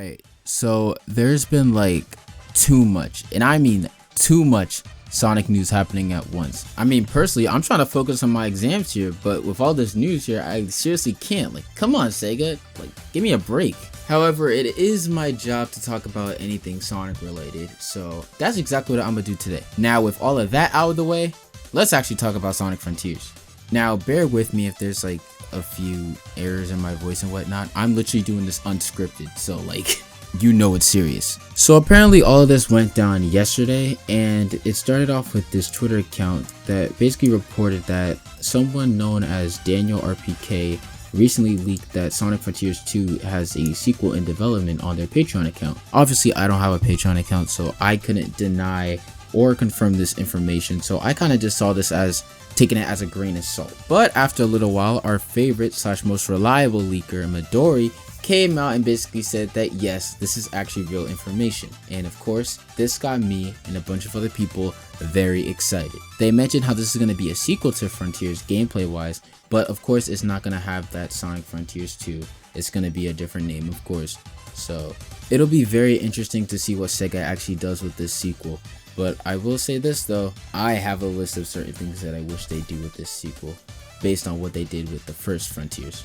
Alright, so there's been like too much, and I mean too much Sonic news happening at once. I mean, personally, I'm trying to focus on my exams here, but with all this news here, I seriously can't. Like, come on, Sega, like, give me a break. However, it is my job to talk about anything Sonic related, so that's exactly what I'm gonna do today. Now, with all of that out of the way, let's actually talk about Sonic Frontiers. Now, bear with me if there's like a few errors in my voice and whatnot. I'm literally doing this unscripted, so like, you know it's serious. So apparently all of this went down yesterday, and it started off with this Twitter account that basically reported that someone known as 𝗦𝗰𝗿𝗽𝗁 recently leaked that Sonic Frontiers 2 has a sequel in development on their Patreon account. Obviously, I don't have a Patreon account, so I couldn't deny or confirm this information, so I kind of just saw this as taking it as a grain of salt. But after a little while, our favorite / most reliable leaker, 𝗦𝗰𝗿𝗽𝗁, came out and basically said that yes, this is actually real information. And of course, this got me and a bunch of other people very excited. They mentioned how this is going to be a sequel to Frontiers gameplay wise, but of course it's not going to have that Sonic Frontiers 2. It's going to be a different name, of course. So it'll be very interesting to see what Sega actually does with this sequel. But I will say this though, I have a list of certain things that I wish they do with this sequel based on what they did with the first Frontiers.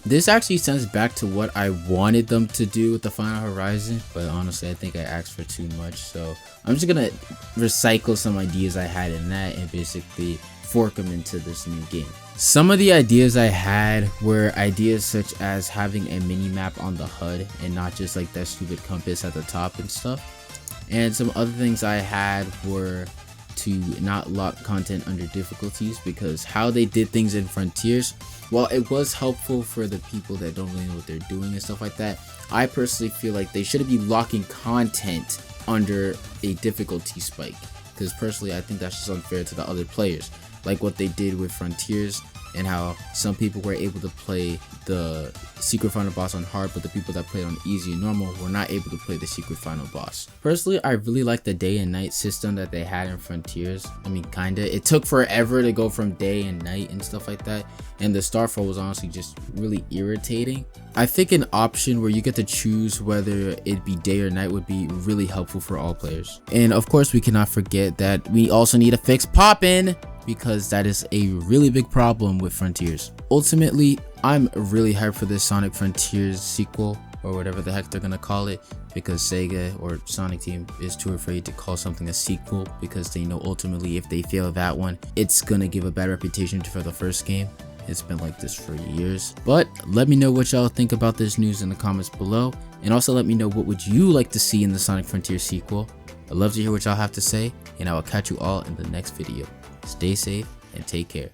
This actually sends back to what I wanted them to do with the Final Horizon, but honestly I think I asked for too much, so I'm just gonna recycle some ideas I had in that and basically fork them into this new game. Some of the ideas I had were ideas such as having a mini map on the HUD and not just like that stupid compass at the top and stuff. And some other things I had were to not lock content under difficulties, because how they did things in Frontiers, while it was helpful for the people that don't really know what they're doing and stuff like that, I personally feel like they shouldn't be locking content under a difficulty spike, because personally I think that's just unfair to the other players, like what they did with Frontiers and how some people were able to play the secret final boss on hard, but the people that played on easy and normal were not able to play the secret final boss. Personally, I really like the day and night system that they had in Frontiers. I mean, kinda. It took forever to go from day and night and stuff like that, and the Starfall was honestly just really irritating. I think an option where you get to choose whether it be day or night would be really helpful for all players. And of course, we cannot forget that we also need to fix Poppin', because that is a really big problem with Frontiers. Ultimately, I'm really hyped for this Sonic Frontiers sequel, or whatever the heck they're gonna call it, because Sega or Sonic Team is too afraid to call something a sequel, because they know ultimately if they fail that one, it's gonna give a bad reputation for the first game. It's been like this for years. But let me know what y'all think about this news in the comments below, and also let me know what would you like to see in the Sonic Frontiers sequel. I'd love to hear what y'all have to say, and I will catch you all in the next video. Stay safe and take care.